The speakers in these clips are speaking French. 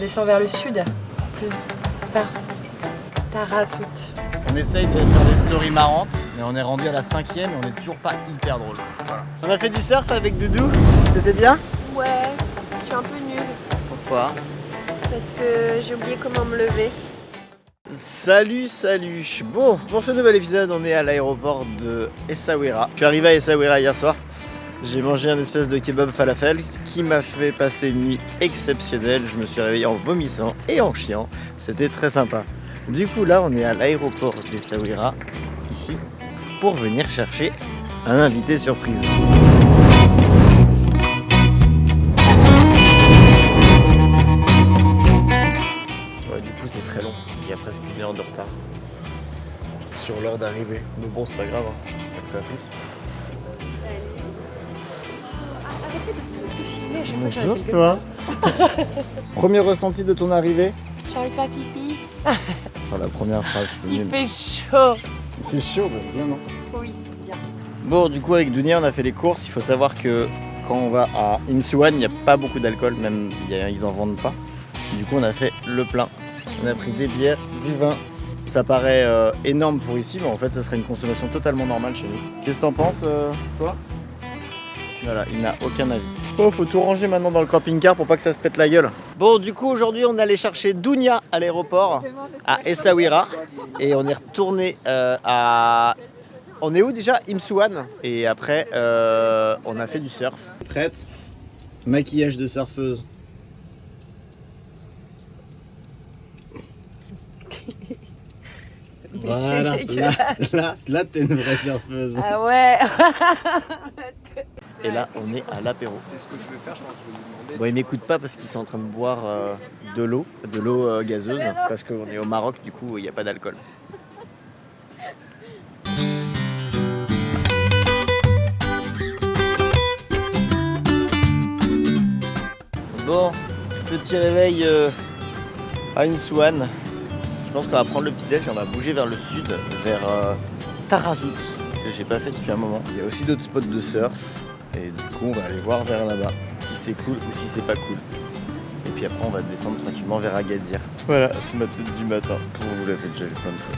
descend vers le sud, plus par Tarazout. On essaye de faire des stories marrantes, mais on est rendu à la 5e et on est toujours pas hyper drôle. Voilà. On a fait du surf avec Doudou, c'était bien? Ouais, je suis un peu nulle Pourquoi? parce que j'ai oublié comment me lever. Salut. Bon, pour ce nouvel épisode, on est à l'aéroport de Essaouira. Je suis arrivé à Essaouira hier soir. J'ai mangé un espèce de kebab falafel qui m'a fait passer une nuit exceptionnelle. Je me suis réveillé en vomissant et en chiant. C'était très sympa. Du coup, là, on est à l'aéroport d'Essaouira, ici, pour venir chercher un invité surprise. Ouais, du coup, c'est très long. Il y a presque 1 heure de retard sur l'heure d'arrivée. Mais bon, c'est pas grave, hein. Pas que ça fout. Arrêtez de tous me filmer à chaque fois que Bonjour, j'arrive. toi. Premier ressenti de ton arrivée? J'ai envie de faire pipi. Ce sera la première phrase. C'est Il nul. fait chaud. Il fait chaud, bah c'est bien, non? Oui, c'est bien. Bon, du coup, avec Dunia, on a fait les courses. Il faut savoir que quand on va à Imsuan, il n'y a pas beaucoup d'alcool, même ils en vendent pas. Du coup, on a fait le plein. On a pris des bières, du vin. Ça paraît énorme pour ici, mais en fait, ça serait une consommation totalement normale chez nous. Qu'est-ce que t'en penses, toi? Voilà, il n'a aucun avis. Oh, faut tout ranger maintenant dans le camping-car pour pas que ça se pète la gueule. Bon, du coup, aujourd'hui, on allait chercher Dunia à l'aéroport, à Essaouira. Et on est retourné à... On est où déjà? Imsuan. Et après, on a fait du surf. Prête? Maquillage de surfeuse. Voilà, là t'es une vraie surfeuse. Ah ouais. Et là, on est à l'apéro. C'est ce que je vais faire, je pense que je vais lui demander. Bon, ils m'écoutent pas parce qu'ils sont en train de boire de l'eau gazeuse, parce qu'on est au Maroc, du coup, il n'y a pas d'alcool. Bon, petit réveil à Imsuan. Je pense qu'on va prendre le petit déj et on va bouger vers le sud, vers Tarazout, que j'ai pas fait depuis un moment. Il y a aussi d'autres spots de surf. Et du coup, on va aller voir vers là-bas, si c'est cool ou si c'est pas cool. Et puis après, on va descendre tranquillement vers Agadir. Voilà, c'est ma tête du matin. Vous l'avez déjà vu plein de fois.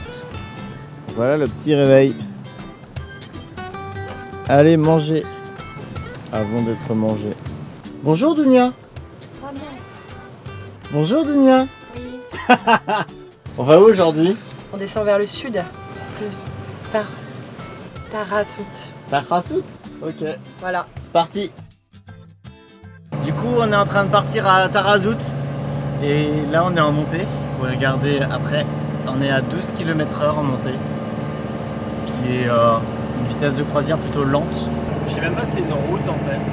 Voilà le petit réveil. Allez, manger avant d'être mangé. Bonjour Dunia. Oh non. Bonjour Dunia. Oui. On va où aujourd'hui? On descend vers le sud, plus par Tarazout. Tarazout. Ok, Voilà. c'est parti. Du coup, on est en train de partir à Tarazout. Et là, on est en montée. Vous regardez après, on est à 12 km/h en montée. Ce qui est une vitesse de croisière plutôt lente. Je sais même pas si c'est une route en fait.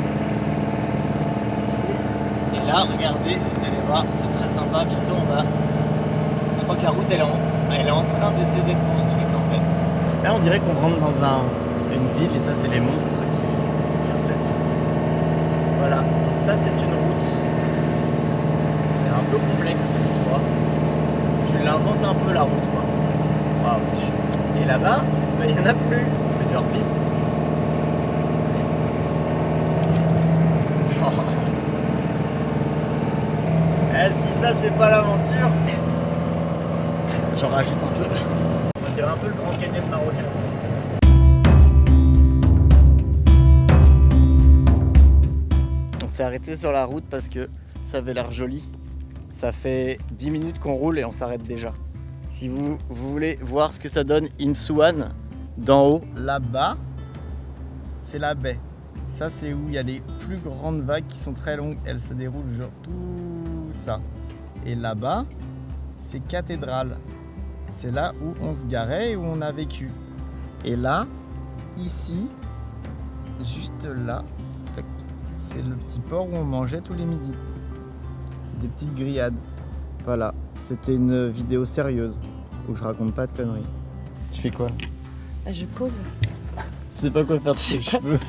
Et là, regardez, vous allez voir, c'est très sympa. Bientôt, on va. Je crois que la route, elle est en train d'essayer d'être construite en fait. Là, on dirait qu'on rentre dans une ville et ça, c'est les monstres qui regardent la ville. Voilà, donc ça, c'est une route. C'est un peu complexe, tu vois. Tu l'inventes un peu la route, quoi. Waouh, c'est chaud. Et là-bas, il n'y en a plus. On fait du hors-piste. Eh, si ça, c'est pas l'aventure, j'en rajoute un peu. On va tirer un peu le Grand Canyon marocain. On s'est arrêté sur la route parce que ça avait l'air joli. Ça fait 10 minutes qu'on roule et on s'arrête déjà. Si vous voulez voir ce que ça donne Imsuan, d'en haut, là-bas, c'est la baie. Ça, c'est où il y a les plus grandes vagues qui sont très longues. Elles se déroulent genre tout ça. Et là-bas, c'est Cathédrale. C'est là où on se garait et où on a vécu. Et là, ici, juste là, c'est le petit port où on mangeait tous les midis. Des petites grillades. Voilà, c'était une vidéo sérieuse où je raconte pas de conneries. Tu fais quoi? Je pose. Tu sais pas quoi faire de tes cheveux?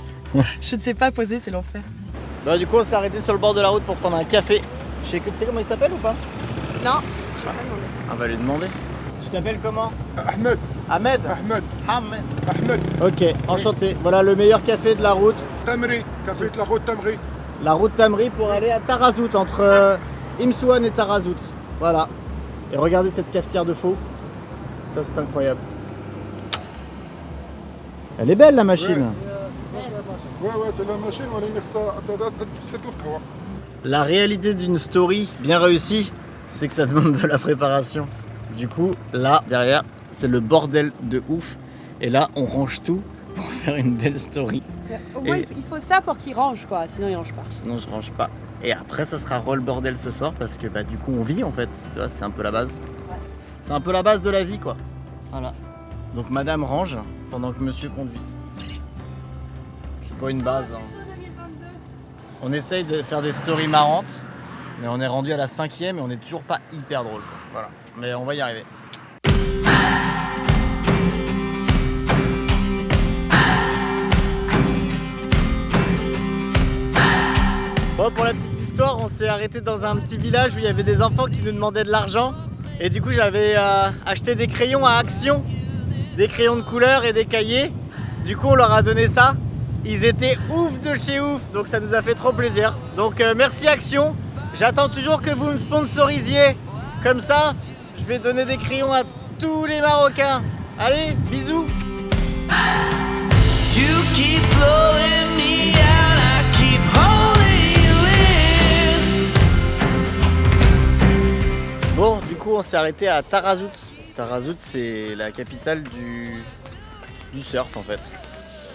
Je ne sais pas poser, c'est l'enfer. Bah, du coup, on s'est arrêté sur le bord de la route pour prendre un café. Tu sais comment il s'appelle ou pas? Non. On va lui demander. Tu t'appelles comment? Ahmed. Ahmed. Ahmed. Ahmed. Ahmed. Ok, enchanté. Voilà le meilleur café de la route. Tamri. Café de la route Tamri. La route Tamri pour aller à Tarazout entre Imsouane et Tarazout. Voilà. Et regardez cette cafetière de faux. Ça, c'est incroyable. Elle est belle, la machine. Ouais, t'as la machine, on va mettre ça à c'est tout quoi. La réalité d'une story bien réussie, c'est que ça demande de la préparation. Du coup, là, derrière, c'est le bordel de ouf. Et là, on range tout pour faire une belle story. Au moins, il faut ça pour qu'il range, quoi. Sinon, il range pas. Sinon, je range pas. Et après, ça sera roll bordel ce soir parce que du coup, on vit en fait. Tu vois, c'est un peu la base. Ouais. C'est un peu la base de la vie, quoi. Voilà. Donc, madame range pendant que monsieur conduit. C'est pas une base. Hein. On essaye de faire des stories marrantes, mais on est rendu à la 5e et on est toujours pas hyper drôle, quoi. Voilà. Mais on va y arriver. Bon, pour la petite histoire, on s'est arrêté dans un petit village où il y avait des enfants qui nous demandaient de l'argent. Et du coup, j'avais acheté des crayons à Action, des crayons de couleur et des cahiers. Du coup, on leur a donné ça. Ils étaient ouf de chez ouf, donc ça nous a fait trop plaisir. Donc merci Action. J'attends toujours que vous me sponsorisiez. Comme ça, je vais donner des crayons à tous les Marocains. Allez, bisous. You keep blowing me out, I keep holding you in. Bon, du coup, on s'est arrêté à Tarazout. Tarazout, c'est la capitale du surf en fait.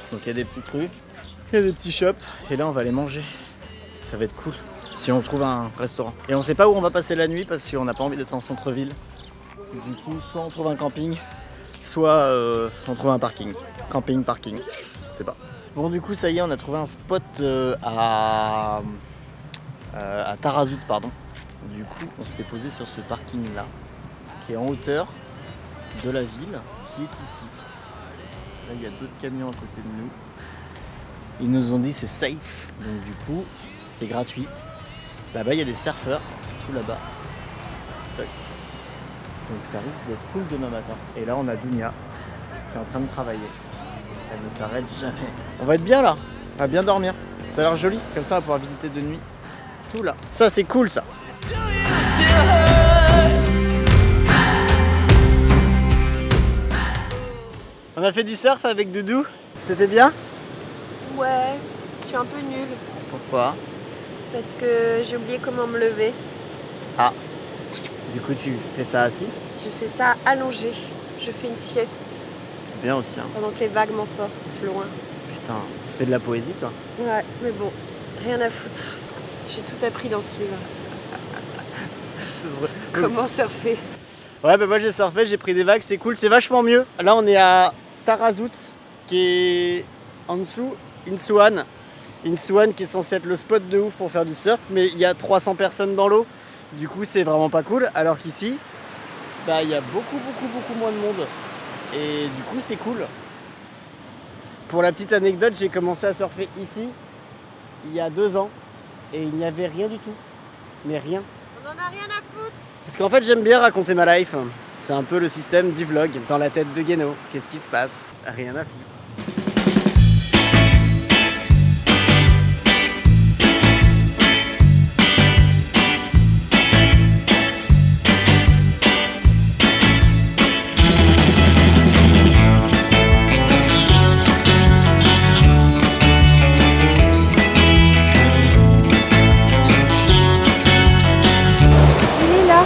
Donc il y a des petites rues, il y a des petits shops, et là on va aller manger. Ça va être cool, si on trouve un restaurant. Et on sait pas où on va passer la nuit parce qu'on n'a pas envie d'être en centre-ville. Du coup, soit on trouve un camping, soit on trouve un parking. Camping, parking, je sais pas. Bon, du coup, ça y est, on a trouvé un spot à Tarazout, pardon. Du coup, on s'est posé sur ce parking-là, qui est en hauteur de la ville, qui est ici. Là, il y a d'autres camions à côté de nous. Ils nous ont dit c'est safe, donc du coup, c'est gratuit. Là-bas, il y a des surfeurs, tout là-bas. Tac. Donc ça risque d'être cool demain matin. Et là, on a Dounia qui est en train de travailler. Elle ne s'arrête jamais. On va être bien là, on va bien dormir. Ça a l'air joli, comme ça on va pouvoir visiter de nuit. Tout là. Ça, c'est cool ça. Do you still hurt? On a fait du surf avec Doudou. C'était bien? Ouais, je suis un peu nulle. Pourquoi? Parce que j'ai oublié comment me lever. Ah. Du coup, tu fais ça assis? Je fais ça allongé. Je fais une sieste C'est bien aussi. Hein. pendant que les vagues m'emportent loin. Putain, tu fais de la poésie toi? Ouais, mais bon, rien à foutre. J'ai tout appris dans ce livre. Comment surfer. Ouais, bah moi j'ai surfé, j'ai pris des vagues, c'est cool, c'est vachement mieux. Là, on est à Tarazout, qui est en dessous, Imsouane. Imsouane qui est censé être le spot de ouf pour faire du surf, mais il y a 300 personnes dans l'eau. Du coup, c'est vraiment pas cool. Alors qu'ici, bah, il y a beaucoup moins de monde. Et du coup, c'est cool. Pour la petite anecdote, j'ai commencé à surfer ici il y a 2 ans et il n'y avait rien du tout. Mais rien. On en a rien à foutre. Parce qu'en fait, j'aime bien raconter ma life. C'est un peu le système du vlog dans la tête de Guéno. Qu'est-ce qui se passe? Rien à foutre. Il est là.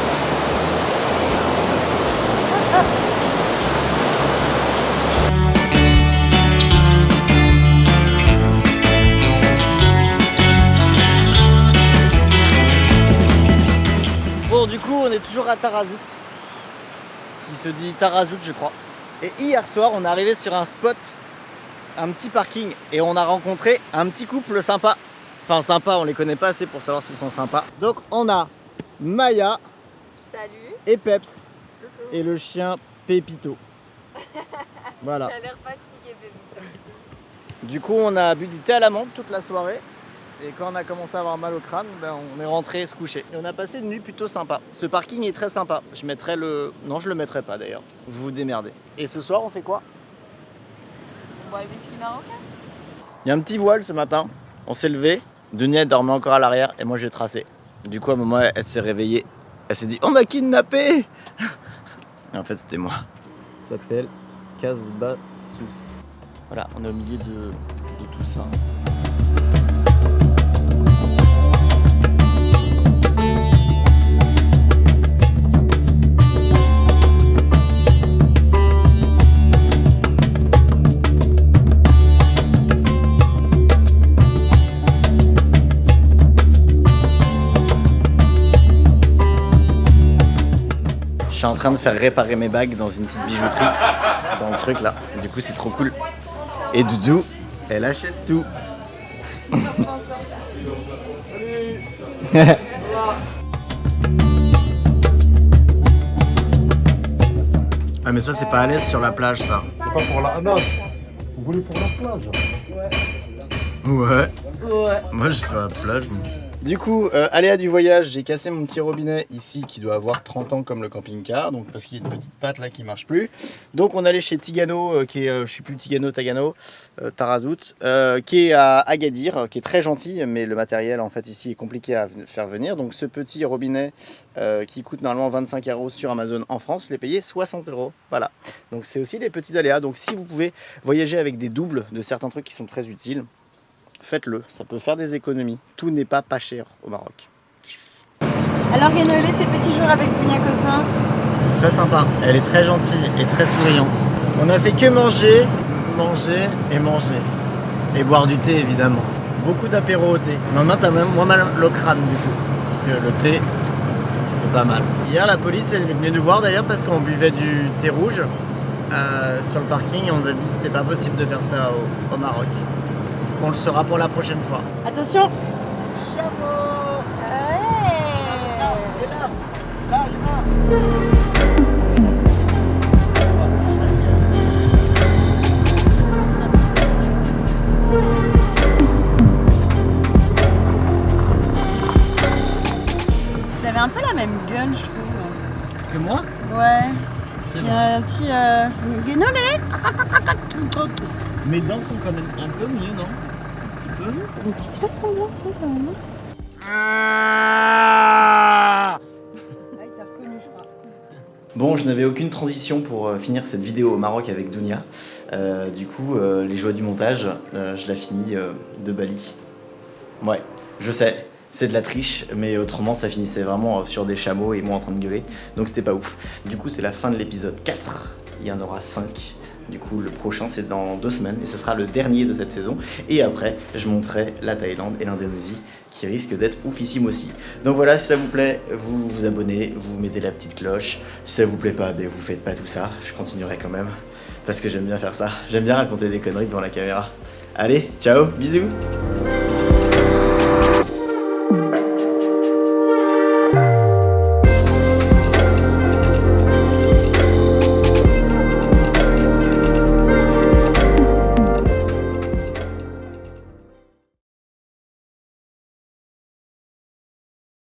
Bon, du coup, on est toujours à Tarazout. Il se dit Tarazout, je crois. Et hier soir, on est arrivé sur un spot, un petit parking, et on a rencontré un petit couple sympa. Enfin, sympa, on les connaît pas assez pour savoir s'ils sont sympas. Donc, on a Maya Salut. et Peps, et le chien Pépito. Voilà. T'as l'air fatigué, bébé. Du coup, on a bu du thé à la menthe toute la soirée. Et quand on a commencé à avoir mal au crâne, ben, on est rentré se coucher. Et on a passé une nuit plutôt sympa. Ce parking est très sympa. Je mettrai le... Non, je le mettrai pas d'ailleurs. Vous vous démerdez. Et ce soir, on fait quoi? On boit le whisky marocain. Il y a un petit voile ce matin. On s'est levé. Denis dormait encore à l'arrière et moi j'ai tracé. Du coup, à un moment, elle s'est réveillée. Elle s'est dit « On m'a kidnappé !» Et en fait, c'était moi. Ça s'appelle Casbah Sous. Voilà, on est au milieu de tout ça. Je suis en train de faire réparer mes bagues dans une petite bijouterie, dans le truc là. Du coup, c'est trop cool. Et Doudou, elle achète tout. Ah mais ça c'est pas à l'aise sur la plage ça. C'est pas pour la nage. Vous voulez pour la plage? Ouais. Moi je suis sur la plage. Du coup, aléa du voyage, j'ai cassé mon petit robinet ici qui doit avoir 30 ans comme le camping-car, donc parce qu'il y a une petite patte là qui marche plus. Donc on allait chez Tigano, qui est, je sais plus Tagano, Tarazout, qui est à Agadir, qui est très gentil, mais le matériel en fait ici est compliqué à faire venir. Donc ce petit robinet qui coûte normalement 25 € sur Amazon en France, je l'ai payé 60 €. Voilà. Donc c'est aussi des petits aléas. Donc si vous pouvez voyager avec des doubles de certains trucs qui sont très utiles, faites-le, ça peut faire des économies. Tout n'est pas cher au Maroc. Alors Guénolé, ces petits jours avec Dunia Cossens. C'est très sympa, elle est très gentille et très souriante. On a fait que manger, manger et manger. Et boire du thé évidemment. Beaucoup d'apéro au thé. Maintenant t'as même moins mal le crâne du coup. Parce que le thé, c'est pas mal. Hier la police elle est venue nous voir d'ailleurs parce qu'on buvait du thé rouge sur le parking et on nous a dit que c'était pas possible de faire ça au Maroc. On le saura pour la prochaine fois. Attention. Chameau! Vous avez un peu la même gueule, je trouve. Que moi? Ouais. C'est Il y vrai. a un petit Guénolé. Mes dents sont quand même un peu mieux, non? Un peu? Une petite ressemblance quand même. Ah, il t'a reconnu, je crois. bon, je n'avais aucune transition pour finir cette vidéo au Maroc avec Dunia. Du coup, les joies du montage, je la finis de Bali. Ouais, je sais, c'est de la triche, mais autrement, ça finissait vraiment sur des chameaux et moi en train de gueuler. Donc c'était pas ouf. Du coup, c'est la fin de l'épisode 4. Il y en aura 5. Du coup, le prochain, c'est dans 2 semaines et ce sera le dernier de cette saison. Et après, je monterai la Thaïlande et l'Indonésie qui risquent d'être oufissime aussi. Donc voilà, si ça vous plaît, vous vous abonnez, vous mettez la petite cloche. Si ça vous plaît pas, ben vous faites pas tout ça. Je continuerai quand même parce que j'aime bien faire ça. J'aime bien raconter des conneries devant la caméra. Allez, ciao, bisous!